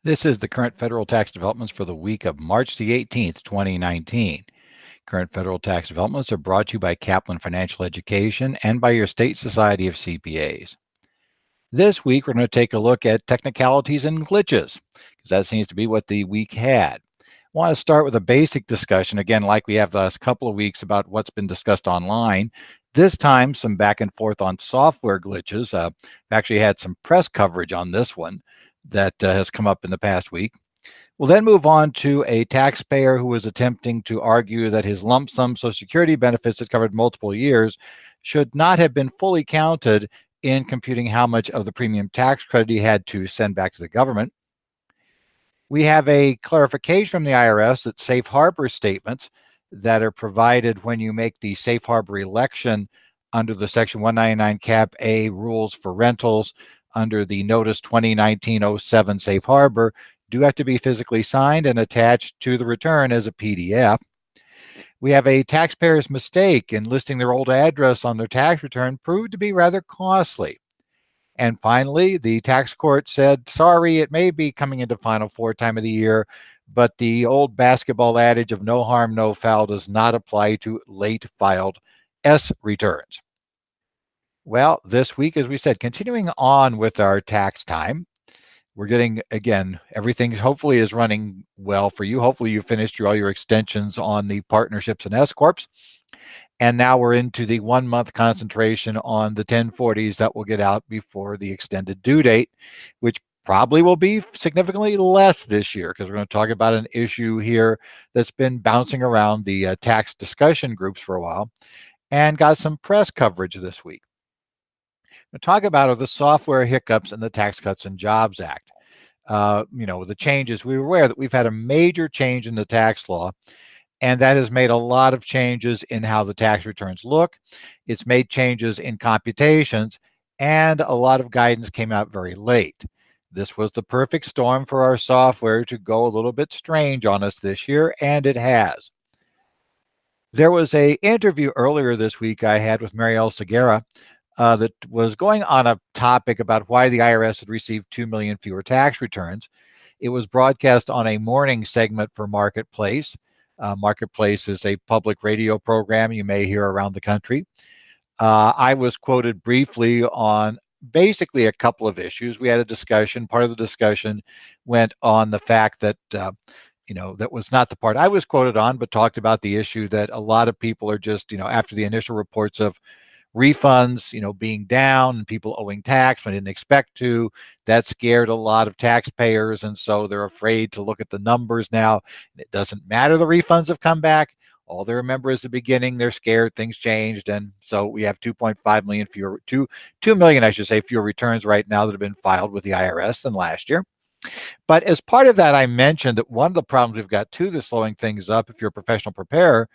This is the current federal tax developments for the week of March the 18th, 2019. Current federal tax developments are brought to you by Kaplan Financial Education and by your state society of CPAs. This week, we're going to take a look at technicalities and glitches, because that seems to be what the week had. I want to start with a basic discussion, again, like we have the last couple of weeks about what's been discussed online. This time, some back and forth on software glitches. I've actually had some press coverage on this one that has come up in the past week. We'll then move on to a taxpayer who was attempting to argue that his lump sum Social Security benefits that covered multiple years should not have been fully counted in computing how much of the premium tax credit he had to send back to the government. We have a clarification from the IRS that safe harbor statements that are provided when you make the safe harbor election under the Section 199 Cap A rules for rentals under the Notice 2019-07 Safe Harbor do have to be physically signed and attached to the return as a PDF. We have a taxpayer's mistake in listing their old address on their tax return proved to be rather costly. And finally, the tax court said, sorry, it may be coming into Final Four time of the year, but the old basketball adage of no harm, no foul does not apply to late filed S returns. Well, this week, as we said, continuing on with our tax time, we're getting, again, everything hopefully is running well for you. Hopefully you finished all your extensions on the partnerships and S-Corps. And now we're into the 1 month concentration on the 1040s that will get out before the extended due date, which probably will be significantly less this year because we're going to talk about an issue here that's been bouncing around the tax discussion groups for a while and got some press coverage this week. We'll talk about the software hiccups in the Tax Cuts and Jobs Act. The changes, we were aware that we've had a major change in the tax law, and that has made a lot of changes in how the tax returns look. It's made changes in computations, and a lot of guidance came out very late. This was the perfect storm for our software to go a little bit strange on us this year, and it has. There was an interview earlier this week I had with Marielle Segura that was going on a topic about why the IRS had received 2 million fewer tax returns. It was broadcast on a morning segment for Marketplace. Marketplace is a public radio program you may hear around the country. I was quoted briefly on basically a couple of issues. We had a discussion. Part of the discussion went on the fact that that was not the part I was quoted on, but talked about the issue that a lot of people are just, after the initial reports of refunds, being down and people owing tax when they didn't expect to, that scared a lot of taxpayers. And so they're afraid to look at the numbers now. It doesn't matter. The refunds have come back. All they remember is the beginning. They're scared. Things changed. And so we have 2.5 million fewer, 2 million, I should say, fewer returns right now that have been filed with the IRS than last year. But as part of that, I mentioned that one of the problems we've got too that's slowing things up if you're a professional preparer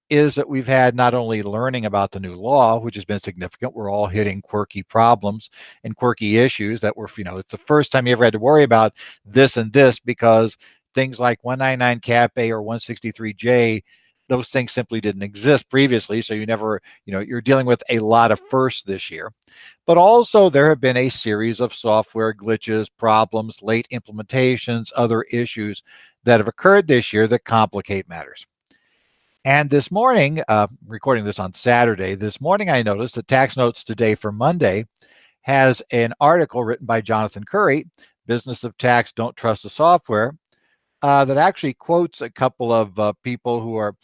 is that we've had not only learning about the new law, which has been significant. We're all hitting quirky problems and quirky issues that were, it's the first time you ever had to worry about this and this because things like 199 Cap A or 163J, those things simply didn't exist previously. So you never, you're dealing with a lot of firsts this year. But also there have been a series of software glitches, problems, late implementations, other issues that have occurred this year that complicate matters. And this morning, recording this on Saturday, this morning I noticed that Tax Notes Today for Monday has an article written by Jonathan Curry, Business of Tax, Don't Trust the Software, that actually quotes a couple of people who are,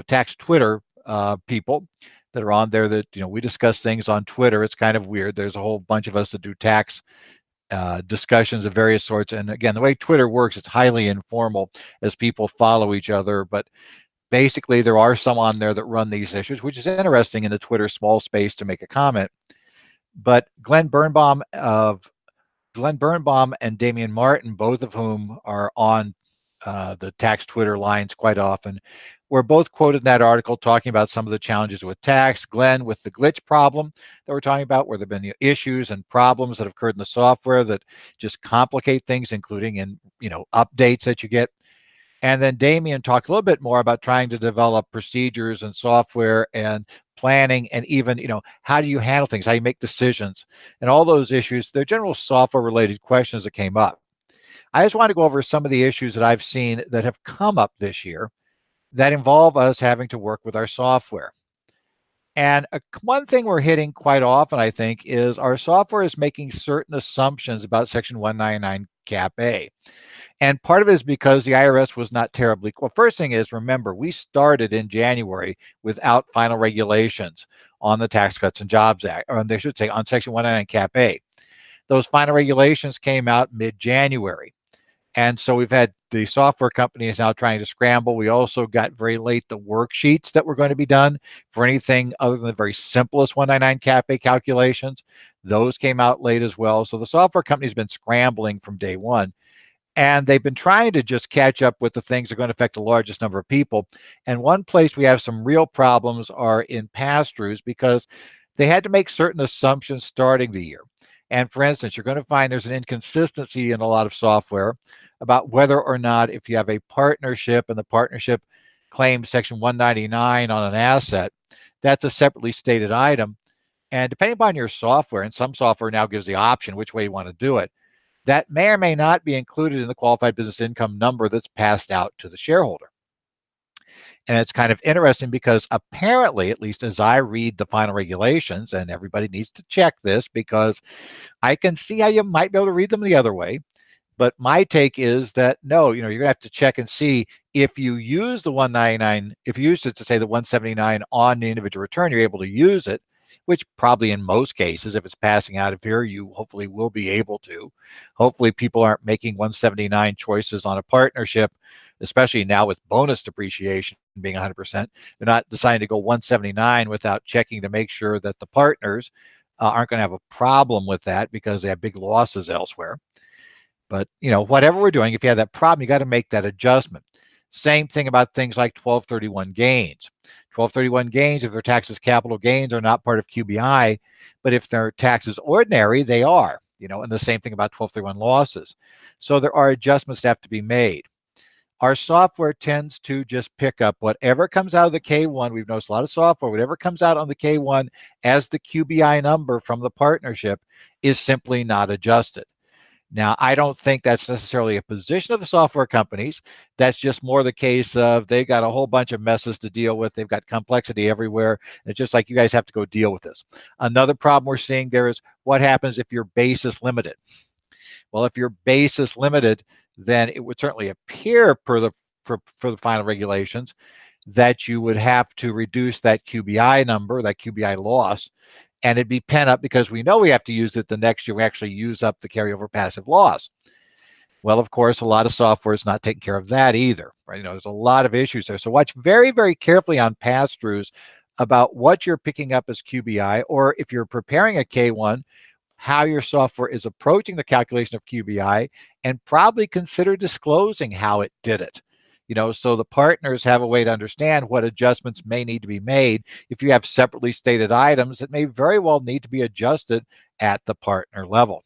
tax Twitter people that are on there that, we discuss things on Twitter. It's kind of weird. There's a whole bunch of us that do tax discussions of various sorts. And again, the way Twitter works, it's highly informal as people follow each other. But basically, there are some on there that run these issues, which is interesting in the Twitter small space to make a comment. But Glenn Birnbaum and Damian Martin, both of whom are on the tax Twitter lines quite often, were both quoted in that article talking about some of the challenges with tax. Glenn with the glitch problem that we're talking about, where there have been issues and problems that have occurred in the software that just complicate things, including in updates that you get. And then Damien talked a little bit more about trying to develop procedures and software and planning and even, how do you handle things, how you make decisions and all those issues. They're general software related questions that came up. I just want to go over some of the issues that I've seen that have come up this year that involve us having to work with our software. And one thing we're hitting quite often, I think, is our software is making certain assumptions about Section 199 Cap A. And part of it is because the IRS was not terribly, well, first thing is, remember, we started in January without final regulations on the Tax Cuts and Jobs Act, or they should say on Section 199 Cap A. Those final regulations came out mid-January. And so we've had the software companies now trying to scramble. We also got very late the worksheets that were going to be done for anything other than the very simplest 199 Cap A calculations. Those came out late as well. So the software company's been scrambling from day one. And they've been trying to just catch up with the things that are going to affect the largest number of people. And one place we have some real problems are in pass-throughs because they had to make certain assumptions starting the year. And for instance, you're going to find there's an inconsistency in a lot of software about whether or not if you have a partnership and the partnership claims Section 199 on an asset, that's a separately stated item. And depending upon your software, and some software now gives the option which way you want to do it, that may or may not be included in the qualified business income number that's passed out to the shareholder. And it's kind of interesting because apparently, at least as I read the final regulations, and everybody needs to check this because I can see how you might be able to read them the other way. But my take is that no, you're gonna have to check and see if you use the 199, if you use it to say the 179 on the individual return, you're able to use it, which probably in most cases, if it's passing out of here, you hopefully will be able to. Hopefully people aren't making 179 choices on a partnership, especially now with bonus depreciation being 100%. They're not deciding to go 179 without checking to make sure that the partners aren't going to have a problem with that because they have big losses elsewhere. But, whatever we're doing, if you have that problem, you got to make that adjustment. Same thing about things like 1231 gains. 1231 gains, if they're taxed as capital gains, are not part of QBI, but if they're taxed as ordinary, they are, and the same thing about 1231 losses. So there are adjustments that have to be made. Our software tends to just pick up whatever comes out of the K1. We've noticed a lot of software, whatever comes out on the K1 as the QBI number from the partnership is simply not adjusted. Now, I don't think that's necessarily a position of the software companies. That's just more the case of they've got a whole bunch of messes to deal with. They've got complexity everywhere. And it's just like you guys have to go deal with this. Another problem we're seeing there is what happens if your base is limited. Well, if your base is limited, then it would certainly appear for the final regulations that you would have to reduce that QBI number, that QBI loss, and it'd be pent up because we know we have to use it the next year. We actually use up the carryover passive loss. Well, of course, a lot of software is not taking care of that either, right? There's a lot of issues there. So watch very, very carefully on pass-throughs about what you're picking up as QBI, or if you're preparing a K1, how your software is approaching the calculation of QBI, and probably consider disclosing how it did it. So the partners have a way to understand what adjustments may need to be made. If you have separately stated items that may very well need to be adjusted at the partner level.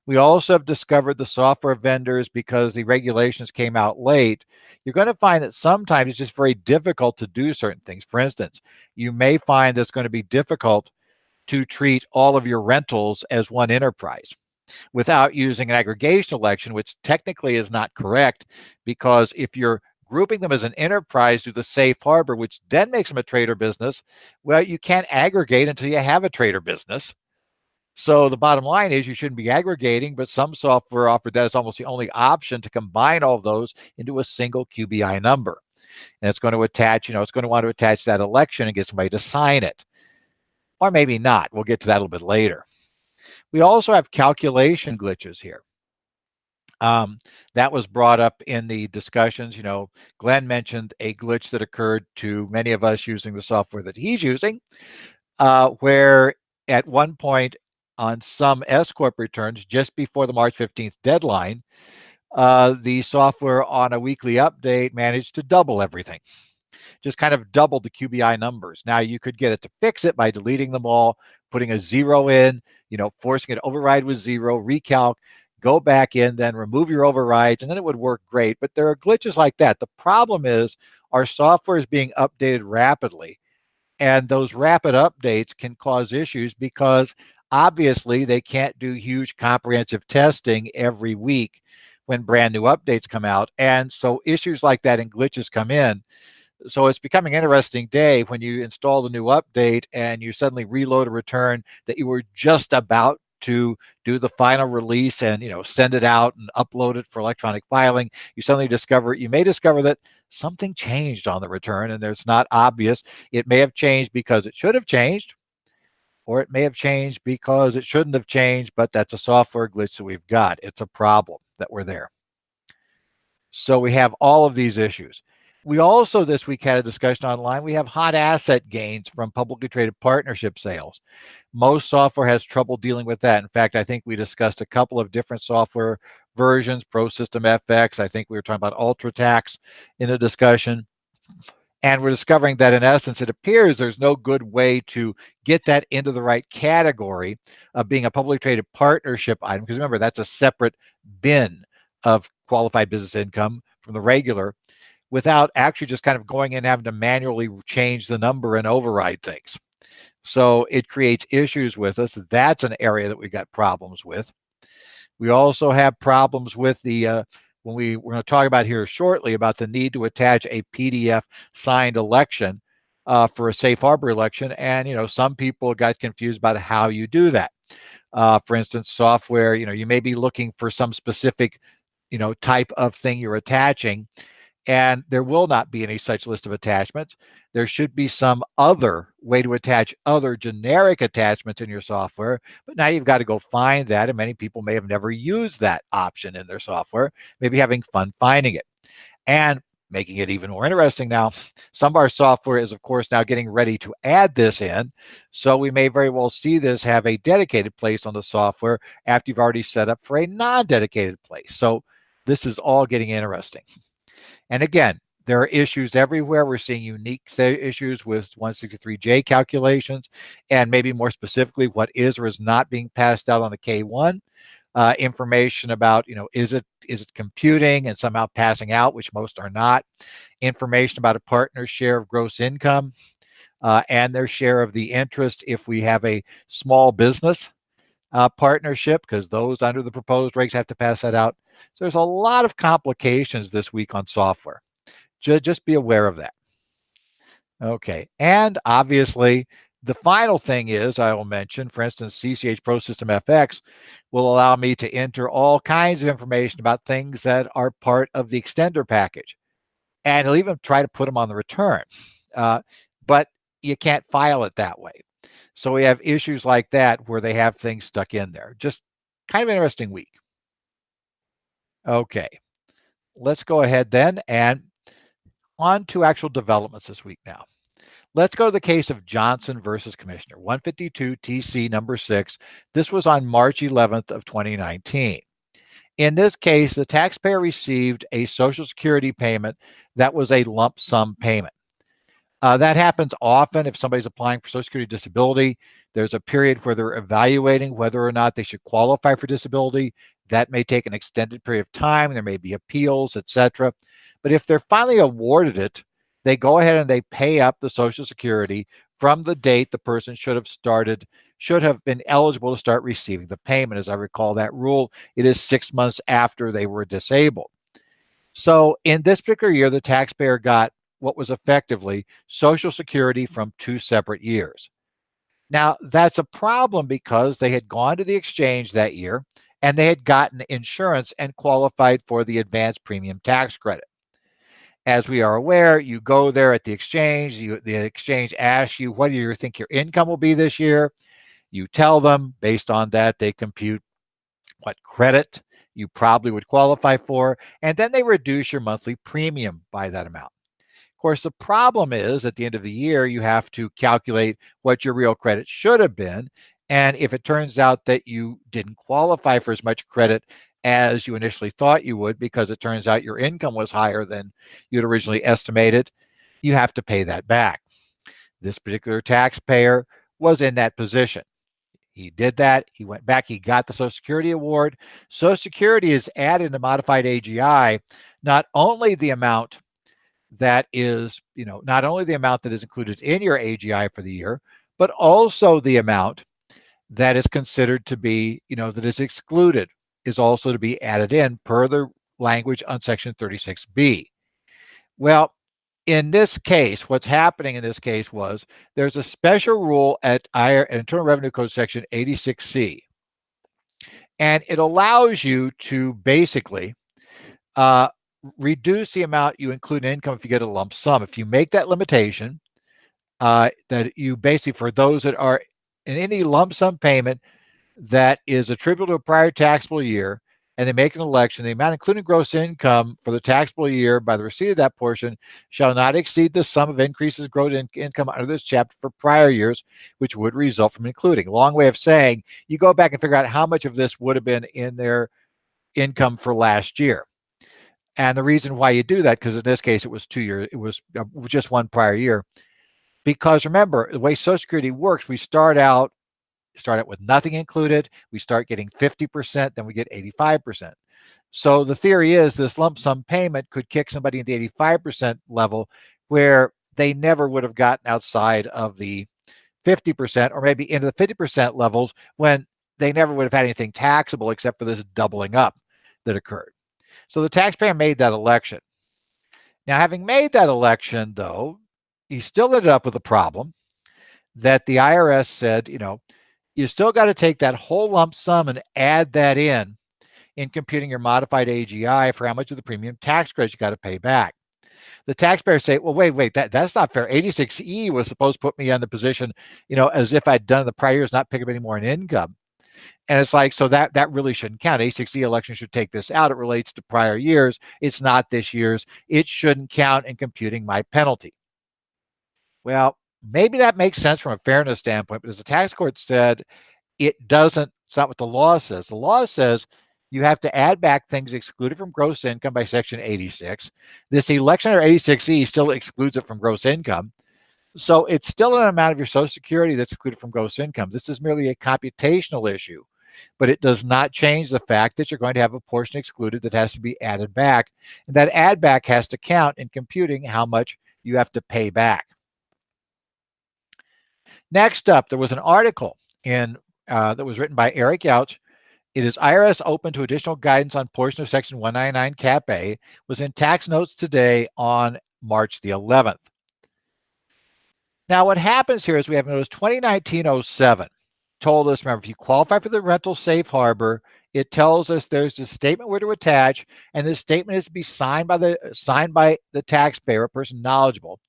We also have discovered the software vendors, because the regulations came out late, you're going to find that sometimes it's just very difficult to do certain things. For instance, you may find it's going to be difficult to treat all of your rentals as one enterprise without using an aggregation election, which technically is not correct, because if you're grouping them as an enterprise through the safe harbor, which then makes them a trader business, well, you can't aggregate until you have a trader business. So the bottom line is you shouldn't be aggregating, but some software offered that as almost the only option to combine all of those into a single QBI number. And it's going to attach, it's going to want to attach that election and get somebody to sign it. Or maybe not. We'll get to that a little bit later. We also have calculation glitches here. That was brought up in the discussions. Glenn mentioned a glitch that occurred to many of us using the software that he's using, where at one point on some S-Corp returns, just before the March 15th deadline, the software on a weekly update managed to double everything. Just kind of doubled the QBI numbers. Now you could get it to fix it by deleting them all, putting a 0 in, forcing it to override with 0, recalc, go back in, then remove your overrides, and then it would work great. But there are glitches like that. The problem is our software is being updated rapidly, and those rapid updates can cause issues because obviously they can't do huge comprehensive testing every week. when brand new updates come out. And so issues like that and glitches come in. So it's becoming an interesting day when you install the new update and you suddenly reload a return that you were just about to do the final release and send it out and upload it for electronic filing. You may discover that something changed on the return and it's not obvious. It may have changed because it should have changed, or it may have changed because it shouldn't have changed, but that's a software glitch that we've got. It's a problem that we're there. So we have all of these issues. We also this week had a discussion online. We have hot asset gains from publicly traded partnership sales. Most software has trouble dealing with that. In fact, I think we discussed a couple of different software versions, ProSystem FX. I think we were talking about UltraTax in a discussion. And we're discovering that in essence, it appears there's no good way to get that into the right category of being a publicly traded partnership item. Because remember, that's a separate bin of qualified business income from the regular, without actually just kind of going in and having to manually change the number and override things. So it creates issues with us. That's an area that we got problems with. We also have problems with the we're going to talk about here shortly about the need to attach a PDF signed election for a safe harbor election. And, some people got confused about how you do that. For instance, software, you may be looking for some specific, type of thing you're attaching, and there will not be any such list of attachments. There should be some other way to attach other generic attachments in your software, but now you've got to go find that, and many people may have never used that option in their software, maybe having fun finding it. And making it even more interesting now, some of our software is, of course, now getting ready to add this in, so we may very well see this have a dedicated place on the software after you've already set up for a non-dedicated place. So this is all getting interesting. And again, there are issues everywhere. We're seeing unique issues with 163J calculations, and maybe more specifically, what is or is not being passed out on a K1. Information about, is it computing and somehow passing out, which most are not. Information about a partner's share of gross income and their share of the interest if we have a small business partnership, because those under the proposed regs have to pass that out. So there's a lot of complications this week on software. Just be aware of that. Okay, and obviously, the final thing is, I will mention, for instance, CCH ProSystem FX will allow me to enter all kinds of information about things that are part of the extender package. And it'll even try to put them on the return. But you can't file it that way. So we have issues like that where they have things stuck in there. Just kind of an interesting week. Okay, let's go ahead then and on to actual developments this week now. Let's go to the case of Johnson versus Commissioner, 152 TC number 6. This was on March 11th of 2019. In this case, the taxpayer received a Social Security payment that was a lump sum payment. That happens often if somebody's applying for Social Security disability. There's a period where they're evaluating whether or not they should qualify for disability. That may take an extended period of time. There may be appeals, etc. But if they're finally awarded it, they go ahead and they pay up the Social Security from the date the person should have been eligible to start receiving the payment. As I recall that rule, it is 6 months after they were disabled. So in this particular year, the taxpayer got what was effectively Social Security from 2 separate years. Now, that's a problem because they had gone to the exchange that year and they had gotten insurance and qualified for the advanced premium tax credit. As we are aware, you go there at the exchange, the exchange asks you, what do you think your income will be this year? You tell them. Based on that, they compute what credit you probably would qualify for, and then they reduce your monthly premium by that amount. Of course, the problem is at the end of the year, you have to calculate what your real credit should have been. And if it turns out that you didn't qualify for as much credit as you initially thought you would, because it turns out your income was higher than you'd originally estimated, you have to pay that back. This particular taxpayer was in that position. He did that. He went back. He got the Social Security award. Social Security is added to modified AGI, not only the amount that is, not only the amount that is included in your AGI for the year, but also the amount that is considered to be, that is excluded is also to be added in per the language on Section 36B. Well, in this case, what's happening in this case was there's a special rule at Internal Revenue Code Section 86C, and it allows you to basically reduce the amount you include in income if you get a lump sum. If you make that limitation, that you basically, for those that are in any lump sum payment that is attributable to a prior taxable year, and they make an election, the amount including gross income for the taxable year by the receipt of that portion shall not exceed the sum of increases gross income under this chapter for prior years, which would result from including. Long way of saying, you go back and figure out how much of this would have been in their income for last year. And the reason why you do that, because in this case, it was 2 years, it was just one prior year. Because remember, the way Social Security works, we start out with nothing included, we start getting 50%, then we get 85%. So the theory is this lump sum payment could kick somebody into the 85% level where they never would have gotten outside of the 50%, or maybe into the 50% levels when they never would have had anything taxable except for this doubling up that occurred. So the taxpayer made that election. Now, having made that election, though, he still ended up with a problem that the IRS said, you still got to take that whole lump sum and add that in computing your modified AGI for how much of the premium tax credits you got to pay back. The taxpayers say, well, wait, that's not fair. 86E was supposed to put me in the position, as if I'd done the prior years, not pick up any more in income. And it's like, so that really shouldn't count. 86E election should take this out. It relates to prior years. It's not this year's. It shouldn't count in computing my penalty. Well, maybe that makes sense from a fairness standpoint, but as the tax court said, it doesn't. It's not what the law says. The law says you have to add back things excluded from gross income by Section 86. This election under 86E still excludes it from gross income. So it's still an amount of your Social Security that's excluded from gross income. This is merely a computational issue, but it does not change the fact that you're going to have a portion excluded that has to be added back. And that add back has to count in computing how much you have to pay back. Next up, there was an article that was written by Eric Yauch. It is IRS open to additional guidance on portion of Section 199 Cap A, was in Tax Notes Today on March the 11th. Now, what happens here is we have notice 2019-07 told us, remember, if you qualify for the rental safe harbor, it tells us there's a statement where to attach, and this statement is to be signed by the taxpayer, a person knowledgeable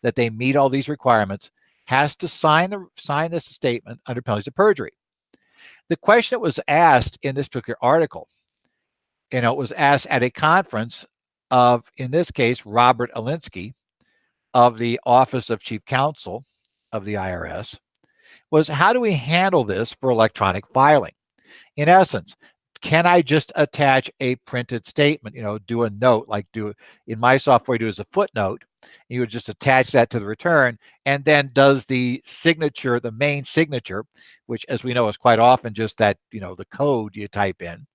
that they meet all these requirements, has to sign this statement under penalties of perjury. The question that was asked in this particular article, it was asked at a conference of, in this case, Robert Alinsky of the Office of Chief Counsel of the IRS, was how do we handle this for electronic filing? In essence, can I just attach a printed statement, do a note, like in my software, you do as a footnote, you would just attach that to the return, and then does the signature, the main signature, which as we know is quite often just that, the code you type in,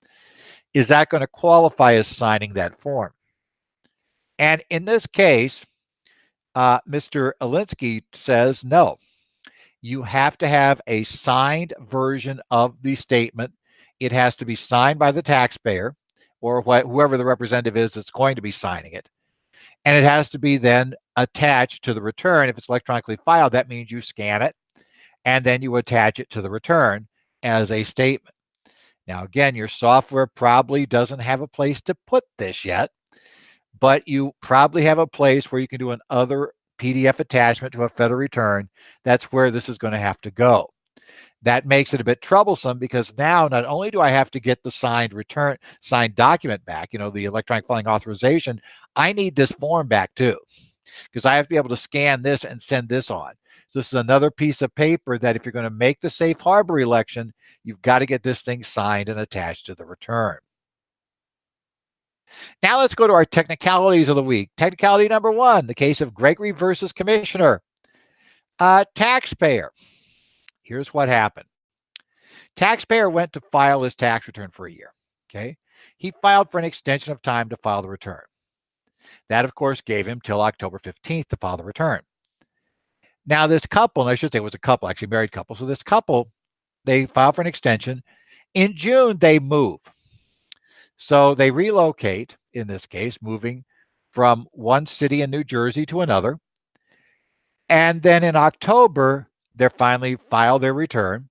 is that going to qualify as signing that form? And in this case, Mr. Alinsky says, no, you have to have a signed version of the statement. It has to be signed by the taxpayer or whoever the representative is that's going to be signing it. And it has to be then attached to the return. If it's electronically filed, that means you scan it and then you attach it to the return as a statement. Now, again, your software probably doesn't have a place to put this yet, but you probably have a place where you can do an other PDF attachment to a federal return. That's where this is going to have to go. That makes it a bit troublesome because now not only do I have to get the signed document back, the electronic filing authorization, I need this form back too, because I have to be able to scan this and send this on. So this is another piece of paper that if you're going to make the safe harbor election, you've got to get this thing signed and attached to the return. Now let's go to our technicalities of the week. Technicality number 1, the case of Gregory versus Commissioner. Taxpayer. Here's what happened. Taxpayer went to file his tax return for a year. Okay. He filed for an extension of time to file the return. That, of course, gave him till October 15th to file the return. Now, this couple, and I should say it was a couple, actually married couple. So this couple, they filed for an extension. In June, they move. So they relocate, in this case, moving from one city in New Jersey to another. And then in October, they finally file their return.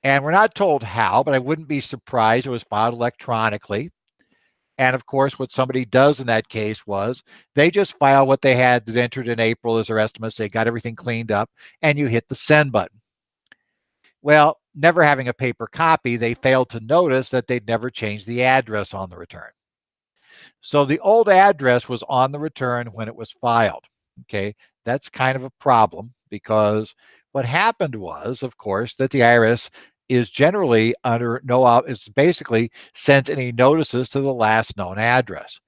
And we're not told how, but I wouldn't be surprised it was filed electronically. And of course, what somebody does in that case was they just file what they had entered in April as their estimates. They got everything cleaned up, and you hit the send button. Well, never having a paper copy, they failed to notice that they'd never changed the address on the return. So the old address was on the return when it was filed. Okay, that's kind of a problem because what happened was, of course, that the IRS is generally under it's basically sends any notices to the last known address.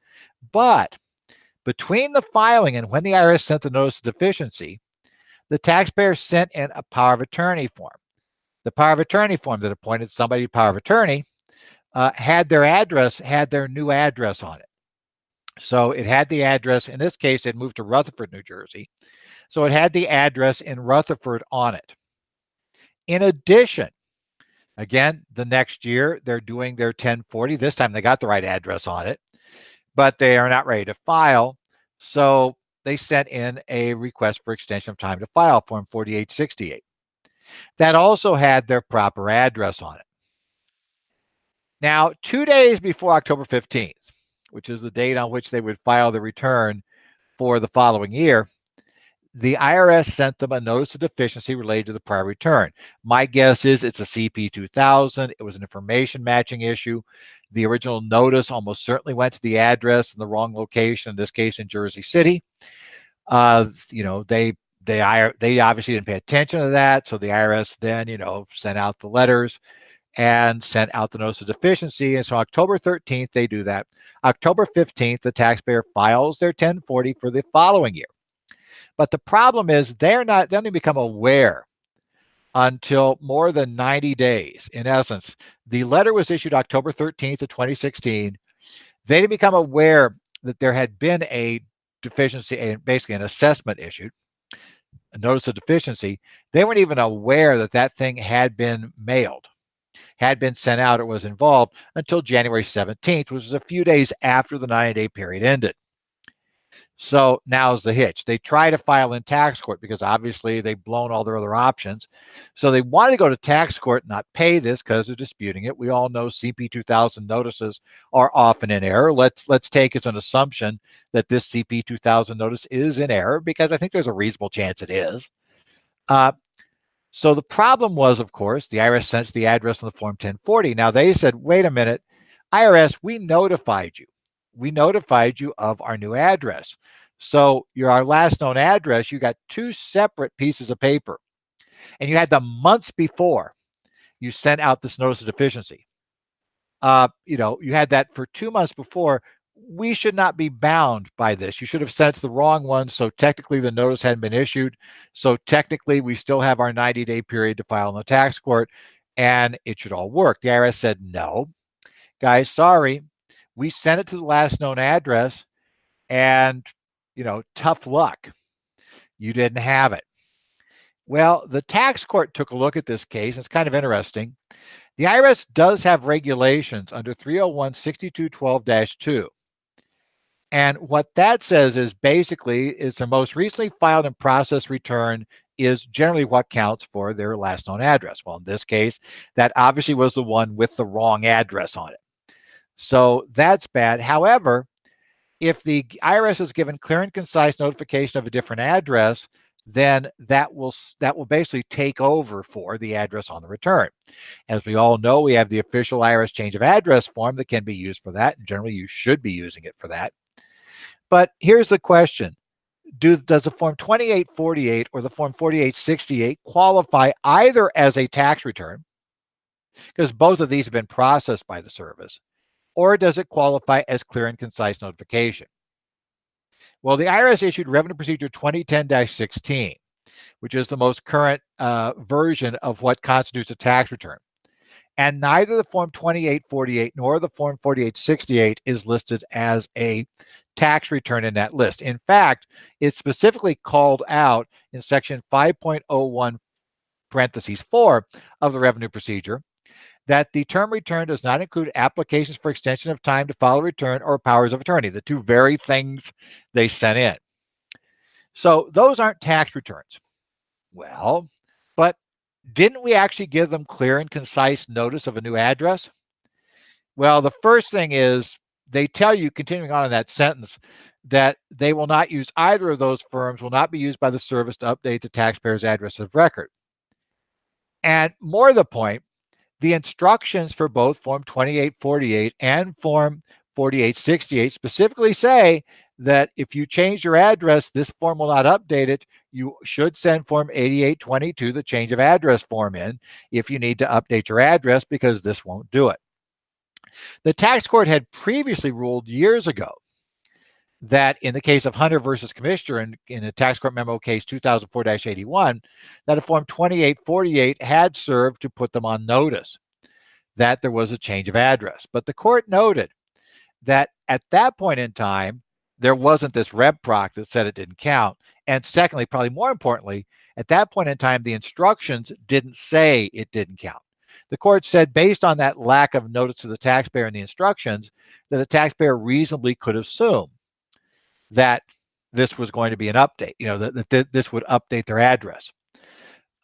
But between the filing and when the IRS sent the notice of deficiency, the taxpayer sent in a power of attorney form. The power of attorney form that appointed somebody power of attorney had their new address on it. So it had the address, in this case, it moved to Rutherford, New Jersey. So it had the address in Rutherford on it. In addition, again, the next year, they're doing their 1040. This time they got the right address on it, but they are not ready to file. So they sent in a request for extension of time to file, Form 4868. That also had their proper address on it. Now, 2 days before October 15th, which is the date on which they would file the return for the following year, the IRS sent them a notice of deficiency related to the prior return. My guess is it's a CP 2000. It was an information matching issue. The original notice almost certainly went to the address in the wrong location, in this case in Jersey City. They obviously didn't pay attention to that. So the IRS then, sent out the letters and sent out the notice of deficiency. And so October 13th, they do that. October 15th, the taxpayer files their 1040 for the following year. But the problem is they don't even become aware until more than 90 days. In essence, the letter was issued October 13th of 2016. They didn't become aware that there had been a deficiency, basically an assessment issued, a notice of deficiency. They weren't even aware that that thing had been mailed, had been sent out, or was involved until January 17th, which was a few days after the 90-day period ended. So now's the hitch. They try to file in tax court because obviously they've blown all their other options. So they want to go to tax court and not pay this because they're disputing it. We all know CP 2000 notices are often in error. Let's take as an assumption that this CP 2000 notice is in error because I think there's a reasonable chance it is. So the problem was, of course, the IRS sent the address on the Form 1040. Now they said, wait a minute, IRS, we notified you. We notified you of our new address. So our last known address, you got two separate pieces of paper. And you had them months before you sent out this notice of deficiency. You had that for 2 months before. We should not be bound by this. You should have sent it to the wrong one. So technically the notice hadn't been issued. So technically we still have our 90-day period to file in the tax court and it should all work. The IRS said, no, guys, sorry. We sent it to the last known address and, tough luck. You didn't have it. Well, the tax court took a look at this case. It's kind of interesting. The IRS does have regulations under 301-6212-2. And what that says is basically is the most recently filed and processed return is generally what counts for their last known address. Well, in this case, that obviously was the one with the wrong address on it. So that's bad. However, if the IRS is given clear and concise notification of a different address, then that will basically take over for the address on the return. As we all know, we have the official IRS change of address form that can be used for that. And generally, you should be using it for that. But here's the question. Does the Form 2848 or the Form 4868 qualify either as a tax return, because both of these have been processed by the service, or does it qualify as clear and concise notification? Well, the IRS issued Revenue Procedure 2010-16, which is the most current version of what constitutes a tax return. And neither the Form 2848 nor the Form 4868 is listed as a tax return in that list. In fact, it's specifically called out in Section 5.01 (4) of the Revenue Procedure that the term return does not include applications for extension of time to file a return or powers of attorney, the two very things they sent in. So those aren't tax returns. Well, but didn't we actually give them clear and concise notice of a new address? Well, the first thing is they tell you, continuing on in that sentence, that they will not use either of those firms, will not be used by the service to update the taxpayer's address of record. And more to the point, the instructions for both Form 2848 and Form 4868 specifically say that if you change your address, this form will not update it. You should send Form 8822, the change of address form, in if you need to update your address, because this won't do it. The tax court had previously ruled years ago that in the case of Hunter versus Commissioner in a tax court memo case 2004-81, that a Form 2848 had served to put them on notice that there was a change of address. But the court noted that at that point in time, there wasn't this rev proc that said it didn't count. And secondly, probably more importantly, at that point in time, the instructions didn't say it didn't count. The court said, based on that lack of notice to the taxpayer in the instructions, that the taxpayer reasonably could assume that this was going to be an update, that this would update their address.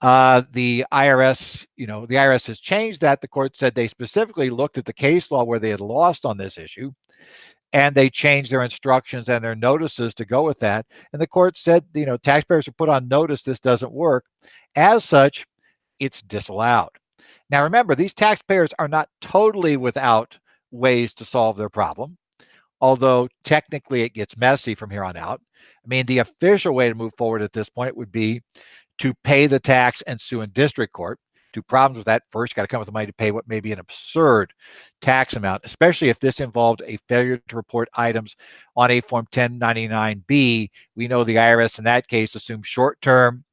The IRS has changed that. The court said they specifically looked at the case law where they had lost on this issue, and they changed their instructions and their notices to go with that. And the court said, taxpayers are put on notice this doesn't work. As such, it's disallowed. Now, remember, these taxpayers are not totally without ways to solve their problem, although technically it gets messy from here on out. I mean, the official way to move forward at this point would be to pay the tax and sue in district court. Two problems with that. First, you got to come up with the money to pay what may be an absurd tax amount, especially if this involved a failure to report items on a Form 1099-B. We know the IRS in that case assumes short-term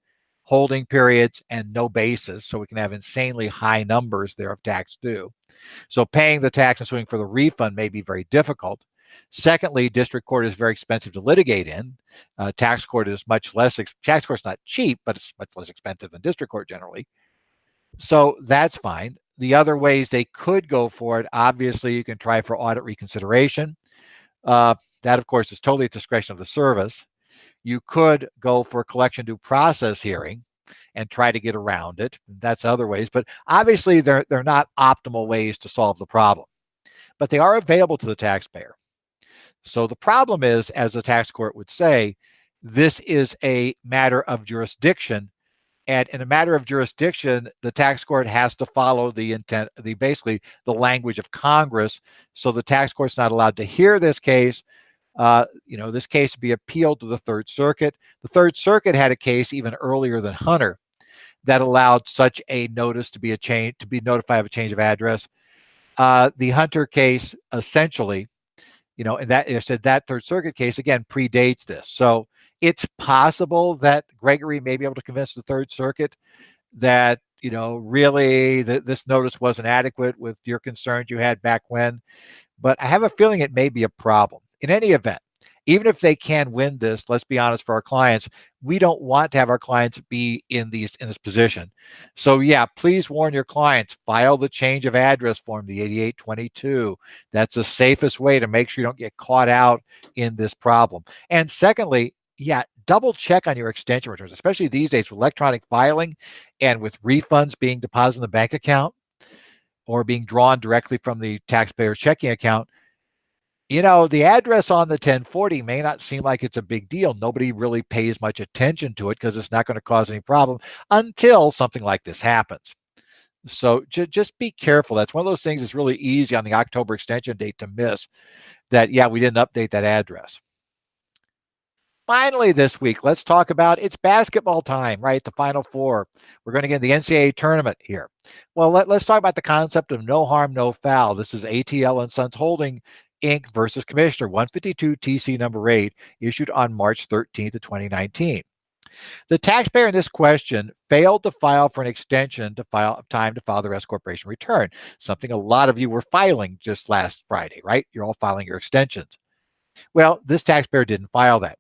holding periods and no basis, so we can have insanely high numbers there of tax due. So paying the tax and suing for the refund may be very difficult. Secondly, district court is very expensive to litigate in. Tax court is much less, tax court's not cheap, but it's much less expensive than district court generally. So that's fine. The other ways they could go for it, obviously, you can try for audit reconsideration. That, of course, is totally at discretion of the service. You could go for a collection due process hearing and try to get around it. That's other ways, but obviously they're not optimal ways to solve the problem, but they are available to the taxpayer. So the problem is, as the tax court would say, this is a matter of jurisdiction. And in a matter of jurisdiction, the tax court has to follow the intent, basically the language of Congress. So the tax court's not allowed to hear this case. This case would be appealed to the Third Circuit. The Third Circuit had a case even earlier than Hunter that allowed such a notice to be notified of a change of address. The Hunter case essentially, and that it said that Third Circuit case again predates this. So it's possible that Gregory may be able to convince the Third Circuit that, really this notice wasn't adequate with your concerns you had back when. But I have a feeling it may be a problem. In any event, even if they can win this, let's be honest, for our clients, we don't want to have our clients be in this position. So yeah, please warn your clients, file the change of address form, the 8822. That's the safest way to make sure you don't get caught out in this problem. And secondly, yeah, double check on your extension returns, especially these days with electronic filing and with refunds being deposited in the bank account or being drawn directly from the taxpayer's checking account. The address on the 1040 may not seem like it's a big deal. Nobody really pays much attention to it because it's not going to cause any problem until something like this happens. So just be careful. That's one of those things that's really easy on the October extension date to miss, that, yeah, we didn't update that address. Finally, this week, let's talk about, it's basketball time, right? The Final Four. We're going to get the NCAA tournament here. Well, let's talk about the concept of no harm, no foul. This is ATL and Sons Holding Inc. versus Commissioner 152 TC number 8, issued on March 13th of 2019. The taxpayer in this question failed to file for an extension to file time to file the S Corporation return, something a lot of you were filing just last Friday, right? You're all filing your extensions. Well, this taxpayer didn't file that.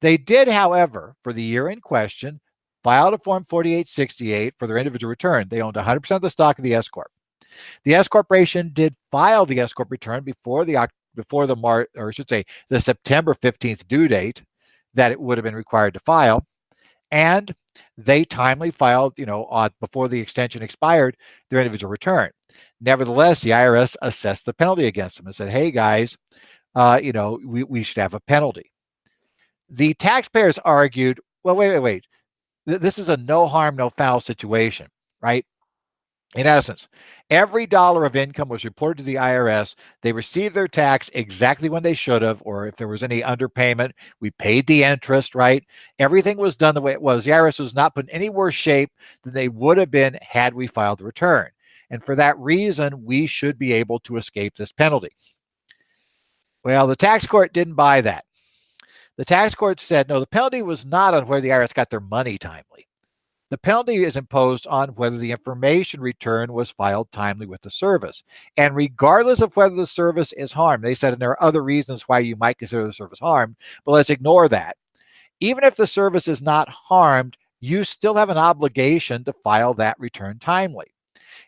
They did, however, for the year in question, filed a Form 4868 for their individual return. They owned 100% of the stock of the S Corp. The S corporation did file the S corp return before the March, or I should say, the September 15th due date that it would have been required to file, and they timely filed, before the extension expired, their individual return. Nevertheless, the IRS assessed the penalty against them and said, "Hey guys, we should have a penalty." The taxpayers argued, "Well, wait. This is a no harm, no foul situation, right?" In essence, every dollar of income was reported to the IRS. They received their tax exactly when they should have, or if there was any underpayment, we paid the interest, right? Everything was done the way it was. The IRS was not put in any worse shape than they would have been had we filed the return. And for that reason, we should be able to escape this penalty. Well, the tax court didn't buy that. The tax court said, no, the penalty was not on where the IRS got their money timely. The penalty is imposed on whether the information return was filed timely with the service. And regardless of whether the service is harmed, they said, and there are other reasons why you might consider the service harmed, but let's ignore that. Even if the service is not harmed, you still have an obligation to file that return timely.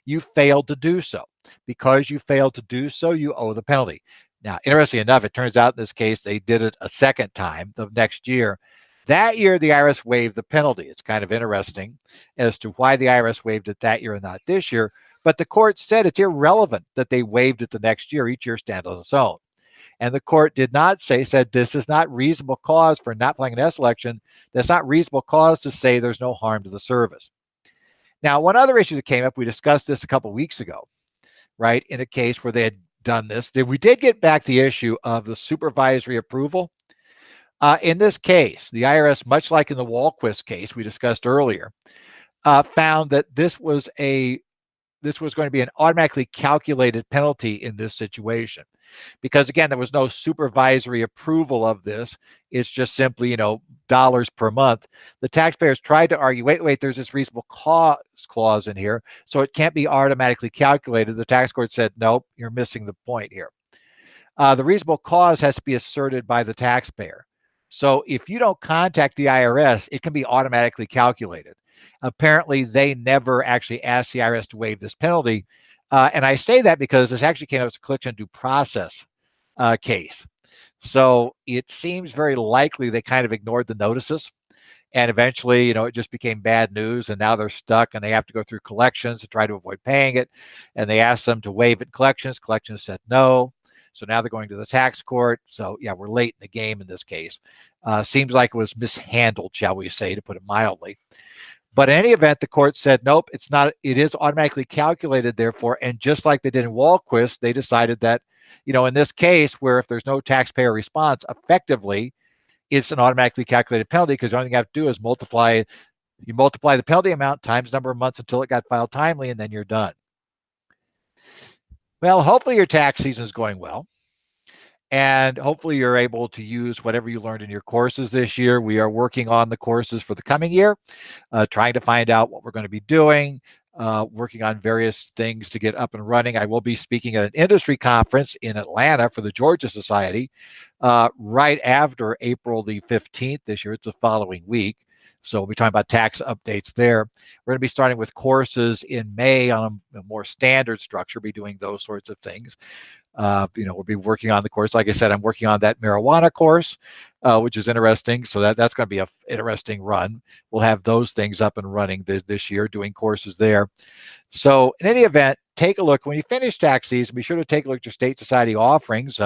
You failed to do so. Because you failed to do so, you owe the penalty. Now, interestingly enough, it turns out in this case, they did it a second time the next year. That year, the IRS waived the penalty. It's kind of interesting as to why the IRS waived it that year and not this year. But the court said it's irrelevant that they waived it the next year. Each year stands on its own. And the court did not said this is not reasonable cause for not filing an S election. That's not reasonable cause to say there's no harm to the service. Now, one other issue that came up, we discussed this a couple of weeks ago, right, in a case where they had done this. We did get back the issue of the supervisory approval. In this case, the IRS, much like in the Walquist case we discussed earlier, found that this was going to be an automatically calculated penalty in this situation. Because again, there was no supervisory approval of this. It's just simply, dollars per month. The taxpayers tried to argue, wait, there's this reasonable cause clause in here, so it can't be automatically calculated. The tax court said, nope, you're missing the point here. The reasonable cause has to be asserted by the taxpayer. So if you don't contact the IRS, it can be automatically calculated. Apparently, they never actually asked the IRS to waive this penalty. And I say that because this actually came out as a collection due process case. So it seems very likely they kind of ignored the notices. And eventually, it just became bad news. And now they're stuck and they have to go through collections to try to avoid paying it. And they asked them to waive it in collections. Collections said no. So now they're going to the tax court. So yeah, we're late in the game in this case. Seems like it was mishandled, shall we say, to put it mildly. But in any event, the court said, nope, it's not. It is automatically calculated, therefore. And just like they did in Walquist, they decided that, in this case, where if there's no taxpayer response, effectively, it's an automatically calculated penalty because the only thing you have to do is multiply the penalty amount times number of months until it got filed timely, and then you're done. Well, hopefully your tax season is going well. And hopefully you're able to use whatever you learned in your courses this year. We are working on the courses for the coming year, trying to find out what we're going to be doing, working on various things to get up and running. I will be speaking at an industry conference in Atlanta for the Georgia Society right after April the 15th this year. It's the following week. So we'll be talking about tax updates there. We're going to be starting with courses in May on a more standard structure, be doing those sorts of things. We'll be working on the course. Like I said, I'm working on that marijuana course, which is interesting. So that's going to be an interesting run. We'll have those things up and running this year, doing courses there. So in any event, take a look. When you finish tax season, be sure to take a look at your state society offerings.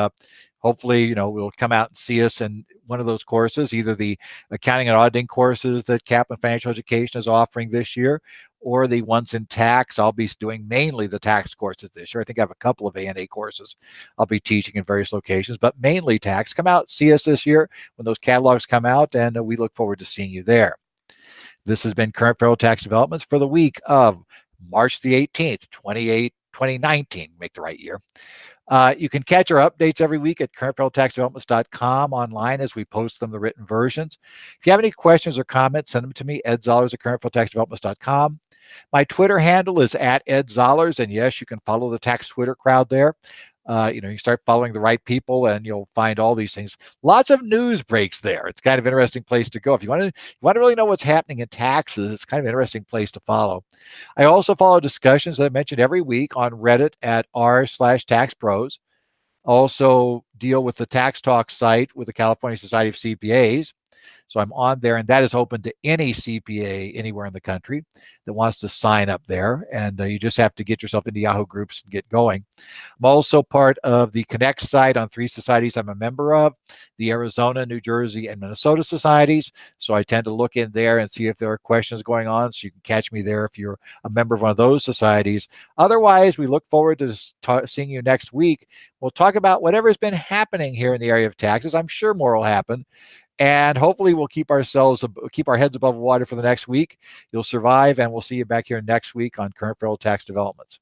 Hopefully, we'll come out and see us in one of those courses, either the accounting and auditing courses that Kaplan Financial Education is offering this year, or the ones in tax. I'll be doing mainly the tax courses this year. I think I have a couple of A&A courses I'll be teaching in various locations, but mainly tax. Come out, see us this year when those catalogs come out, and we look forward to seeing you there. This has been Current Federal Tax Developments for the week of March the 18th, 2019. Make the right year. You can catch our updates every week at currentfederaltaxdevelopments.com online as we post them, the written versions. If you have any questions or comments, send them to me, Ed Zollers at currentfederaltaxdevelopments.com. My Twitter handle is @EdZollers, and yes, you can follow the tax Twitter crowd there. You start following the right people and you'll find all these things. Lots of news breaks there. It's kind of an interesting place to go. If you want to really know what's happening in taxes, it's kind of an interesting place to follow. I also follow discussions that I mentioned every week on Reddit at r/taxpros. Also deal with the Tax Talk site with the California Society of CPAs. So I'm on there, and that is open to any CPA anywhere in the country that wants to sign up there. And you just have to get yourself into Yahoo groups and get going. I'm also part of the Connect site on 3 societies I'm a member of, the Arizona, New Jersey, and Minnesota societies. So I tend to look in there and see if there are questions going on. So you can catch me there if you're a member of one of those societies. Otherwise, we look forward to seeing you next week. We'll talk about whatever's been happening here in the area of taxes. I'm sure more will happen. And hopefully we'll keep our heads above water for the next week. You'll survive, and we'll see you back here next week on Current Federal Tax Developments.